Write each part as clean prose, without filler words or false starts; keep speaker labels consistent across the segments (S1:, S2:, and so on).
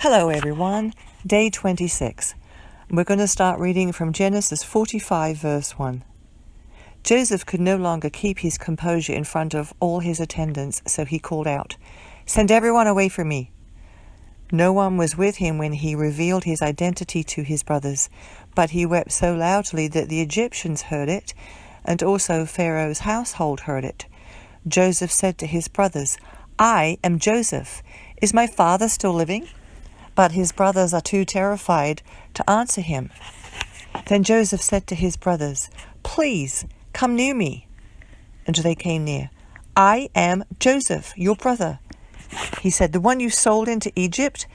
S1: Hello everyone, day 26. We're going to start reading from Genesis 45 verse 1. Joseph could no longer keep his composure in front of all his attendants, so he called out, "Send everyone away from me." No one was with him when he revealed his identity to his brothers, but he wept so loudly that the Egyptians heard it, and also Pharaoh's household heard it. Joseph said to his brothers, "I am Joseph. Is my father still living?" But his brothers are too terrified to answer him. Then Joseph said to his brothers, "Please, come near me." And they came near. "I am Joseph, your brother," he said, "the one you sold into Egypt.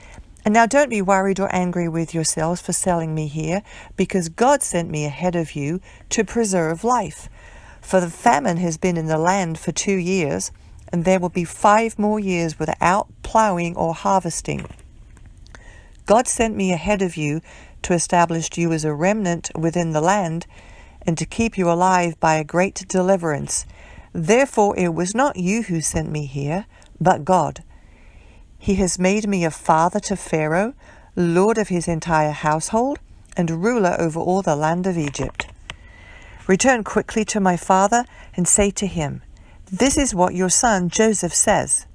S1: And now don't be worried or angry with yourselves for selling me here, because God sent me ahead of you to preserve life. For the famine has been in the land for 2 years, and there will be 5 more years without plowing or harvesting. God sent me ahead of you to establish you as a remnant within the land and to keep you alive by a great deliverance. Therefore it was not you who sent me here, but God. He has made me a father to Pharaoh, lord of his entire household, and ruler over all the land of Egypt. Return quickly to my father and say to him, 'This is what your son Joseph says.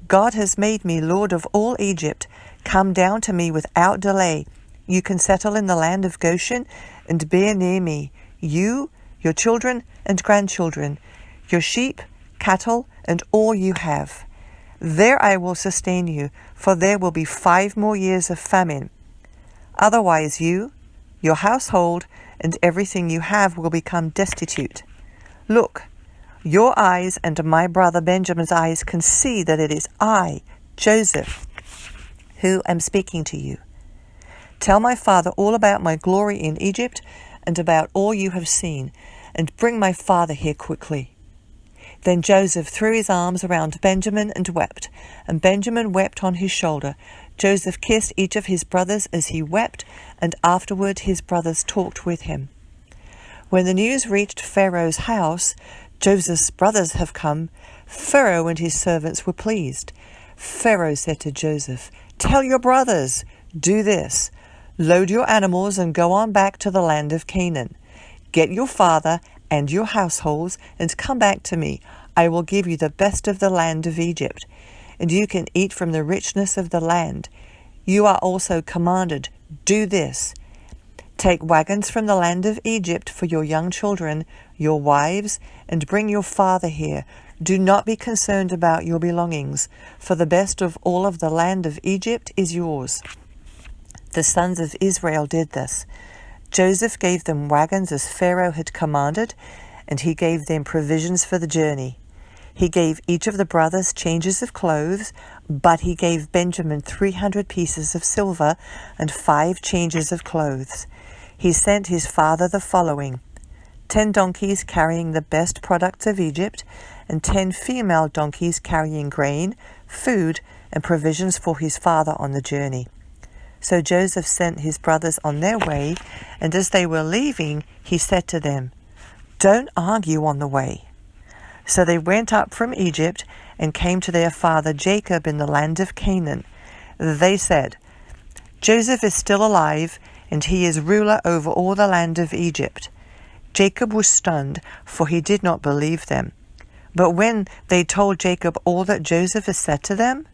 S1: God has made me lord of all Egypt. Come down to me without delay. You can settle in the land of Goshen and bear near me, you, your children and grandchildren, your sheep, cattle, and all you have. There I will sustain you, for there will be 5 more years of famine. Otherwise you, your household, and everything you have will become destitute. Look, your eyes and my brother Benjamin's eyes can see that it is I, Joseph, who am speaking to you. Tell my father all about my glory in Egypt and about all you have seen, and bring my father here quickly." Then Joseph threw his arms around Benjamin and wept, and Benjamin wept on his shoulder. Joseph kissed each of his brothers as he wept, and afterward his brothers talked with him. When the news reached Pharaoh's house, "Joseph's brothers have come," Pharaoh and his servants were pleased. Pharaoh said to Joseph, "Tell your brothers, do this. Load your animals and go on back to the land of Canaan. Get your father and your households and come back to me. I will give you the best of the land of Egypt, and you can eat from the richness of the land. You are also commanded, do this. Take wagons from the land of Egypt for your young children, your wives, and bring your father here. Do not be concerned about your belongings, for the best of all of the land of Egypt is yours." The sons of Israel did this. Joseph gave them wagons as Pharaoh had commanded, and he gave them provisions for the journey. He gave each of the brothers changes of clothes, but he gave Benjamin 300 pieces of silver and 5 changes of clothes. He sent his father the following: 10 donkeys carrying the best products of Egypt, and 10 female donkeys carrying grain, food, and provisions for his father on the journey. So Joseph sent his brothers on their way, and as they were leaving, he said to them, "Don't argue on the way." So they went up from Egypt and came to their father Jacob in the land of Canaan. They said, "Joseph is still alive, and he is ruler over all the land of Egypt." Jacob was stunned, for he did not believe them. But when they told Jacob all that Joseph had said to them,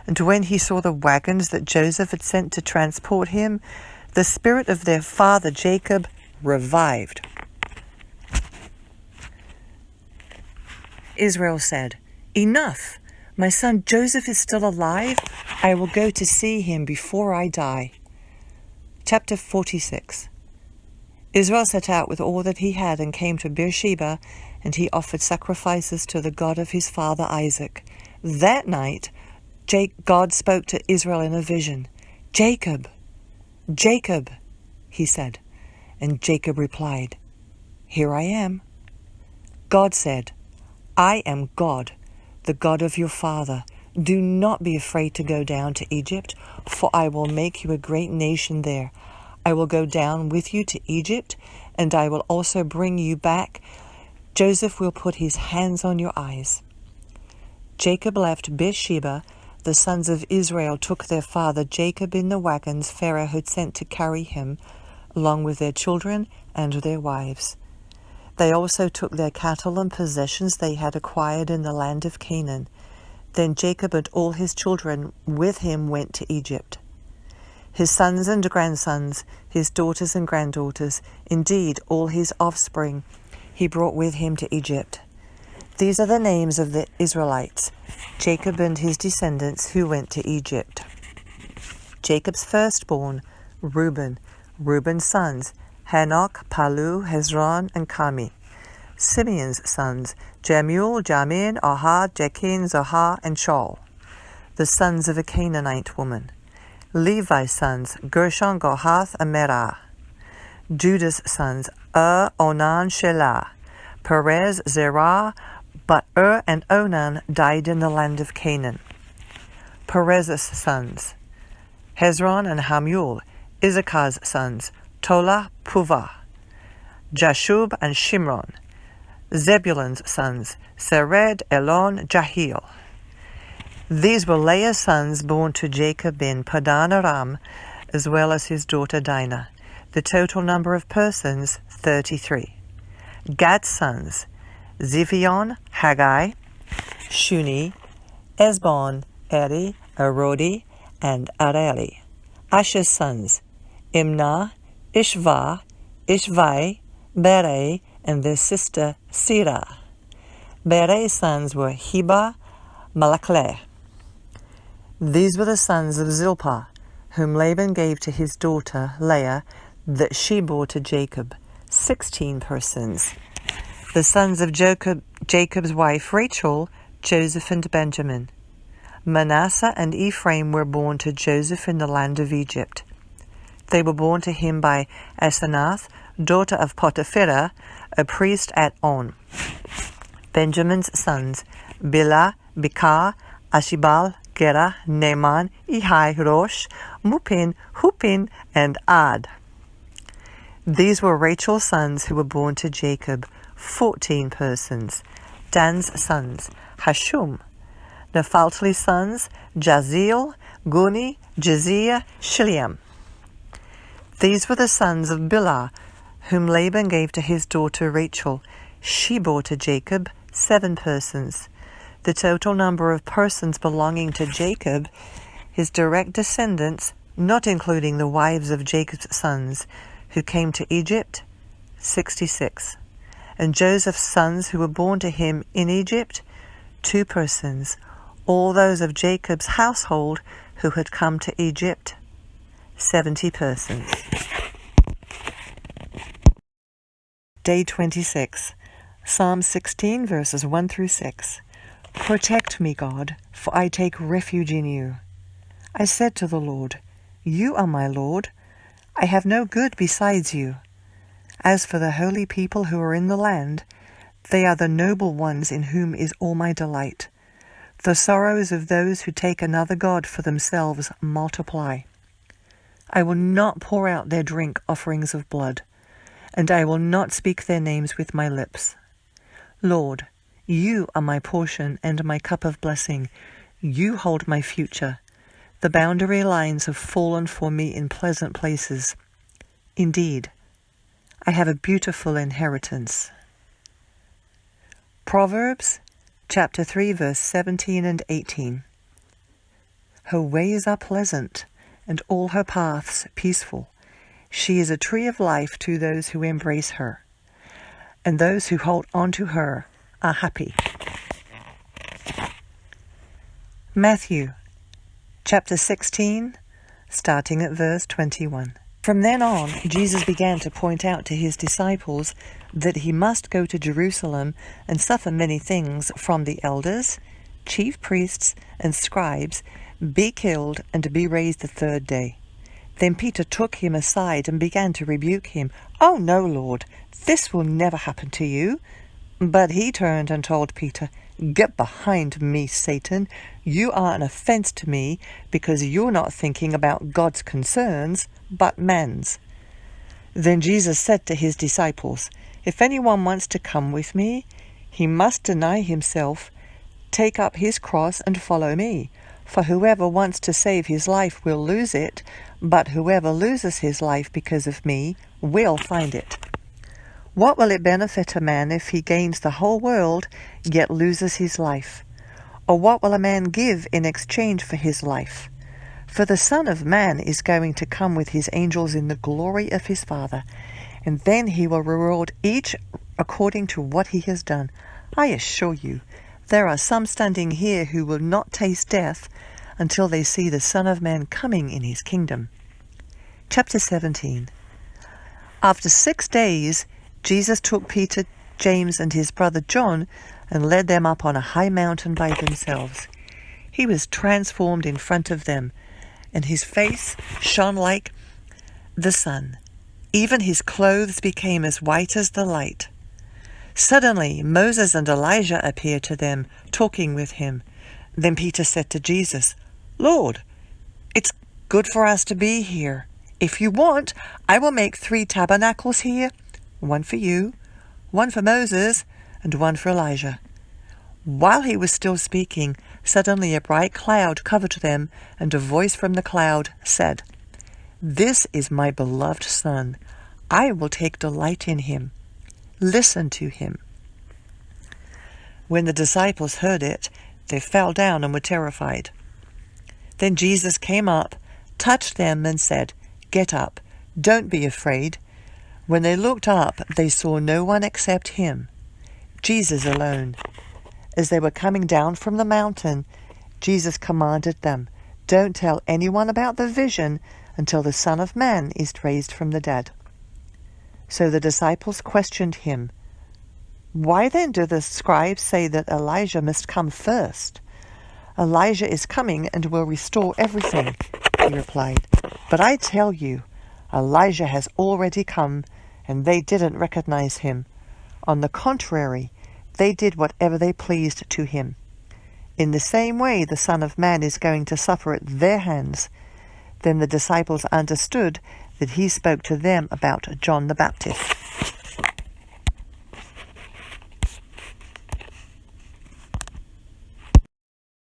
S1: and when he saw the wagons that Joseph had sent to transport him, the spirit of their father Jacob revived. Israel said, "Enough! My son Joseph is still alive. I will go to see him before I die." Chapter 46. Israel set out with all that he had and came to Beersheba, and he offered sacrifices to the God of his father Isaac. That night God spoke to Israel in a vision. "Jacob, Jacob," he said. And Jacob replied, "Here I am." God said, "I am God, the God of your father. Do not be afraid to go down to Egypt, for I will make you a great nation there. I will go down with you to Egypt, and I will also bring you back. Joseph will put his hands on your eyes." Jacob left Beersheba the sons of Israel took their father Jacob in the wagons Pharaoh had sent to carry him, along with their children and their wives. They also took their cattle and possessions they had acquired in the land of Canaan. Then Jacob and all his children with him went to Egypt. His sons and grandsons, his daughters and granddaughters, indeed all his offspring, he brought with him to Egypt. These are the names of the Israelites, Jacob and his descendants who went to Egypt. Jacob's firstborn, Reuben, Reuben's sons, Hanok, Palu, Hezron, and Carmi. Simeon's sons, Jemuel, Jamin, Ohad, Jekin, Zohar, and Shaul, the sons of a Canaanite woman. Levi's sons, Gershon, Kohath, and Merah. Judah's sons, Onan, Shelah, Perez, Zerah, but and Onan died in the land of Canaan. Perez's sons, Hezron and Hamul. Issachar's sons, Tola, Puvah, Jashub, and Shimron. Zebulun's sons, Sered, Elon, Jahiel. These were Leah's sons born to Jacob in Padan Aram, as well as his daughter Dinah. The total number of persons, 33. Gad's sons, Ziphion, Haggai, Shuni, Esbon, Eri, Arodi, and Areli. Asher's sons, Imnah, Ishvah, Ishvai, Bere, and their sister Sirah. Bere's sons were Heba, Malachleh. These were the sons of Zilpah, whom Laban gave to his daughter Leah, that she bore to Jacob, 16 persons. The sons of Jacob's wife Rachel, Joseph and Benjamin. Manasseh and Ephraim were born to Joseph in the land of Egypt. They were born to him by Asenath, daughter of Potipherah, a priest at On. Benjamin's sons, Bilhah, Bikar, Ashibal, Gera, Naaman, Ehai, Rosh, Mupin, Hupin, and Ad. These were Rachel's sons who were born to Jacob, 14 persons. Dan's sons, Hashum. Naphtali's sons, Jaziel, Guni, Jaziah, Shiliam. These were the sons of Bilhah, whom Laban gave to his daughter Rachel. She bore to Jacob 7 persons. The total number of persons belonging to Jacob, his direct descendants, not including the wives of Jacob's sons, who came to Egypt, 66. And Joseph's sons who were born to him in Egypt, 2 persons. All those of Jacob's household who had come to Egypt, 70 persons. Day 26. Psalm 16, verses 1 through 6. Protect me, God, for I take refuge in you. I said to the Lord, You are my Lord. I have no good besides you. As for the holy people who are in the land, they are the noble ones in whom is all my delight. The sorrows of those who take another god for themselves multiply. I will not pour out their drink offerings of blood, and I will not speak their names with my lips. Lord, you are my portion and my cup of blessing. You hold my future. The boundary lines have fallen for me in pleasant places. Indeed, I have a beautiful inheritance. Proverbs chapter 3, verse 17 and 18. Her ways are pleasant, and all her paths peaceful. She is a tree of life to those who embrace her, and those who hold on to her are happy. Matthew chapter 16, starting at verse 21. From then on, Jesus began to point out to his disciples that he must go to Jerusalem and suffer many things from the elders, chief priests, and scribes, be killed, and to be raised the 3rd day. Then Peter took him aside and began to rebuke him. "Oh, no, Lord, this will never happen to you." But he turned and told Peter, "Get behind me, Satan. You are an offense to me because you're not thinking about God's concerns, but man's." Then Jesus said to his disciples, "If anyone wants to come with me, he must deny himself, take up his cross and follow me. For whoever wants to save his life will lose it, but whoever loses his life because of me will find it. What will it benefit a man if he gains the whole world, yet loses his life? Or what will a man give in exchange for his life? For the Son of Man is going to come with his angels in the glory of his Father, and then he will reward each according to what he has done. I assure you, there are some standing here who will not taste death until they see the Son of Man coming in his kingdom. Chapter 17. After 6 days, Jesus took Peter, James, and his brother John and led them up on a high mountain by themselves. He was transformed in front of them, and his face shone like the sun. Even his clothes became as white as the light. Suddenly Moses and Elijah appeared to them, talking with him. Then Peter said to Jesus, "Lord, it's good for us to be here. If you want, I will make 3 tabernacles here, one for you, one for Moses, and one for Elijah." While he was still speaking, suddenly a bright cloud covered them, and a voice from the cloud said, "This is my beloved Son. I will take delight in him. Listen to him." When the disciples heard it, they fell down and were terrified. Then Jesus came up, touched them, and said, "Get up, don't be afraid." When they looked up, they saw no one except him, Jesus alone. As they were coming down from the mountain, Jesus commanded them, "Don't tell anyone about the vision until the Son of Man is raised from the dead." So the disciples questioned him, "Why then do the scribes say that Elijah must come first?" "Elijah is coming and will restore everything," he replied. "But I tell you, Elijah has already come, and they didn't recognize him. On the contrary, they did whatever they pleased to him. In the same way, the Son of Man is going to suffer at their hands." Then the disciples understood that he spoke to them about John the Baptist.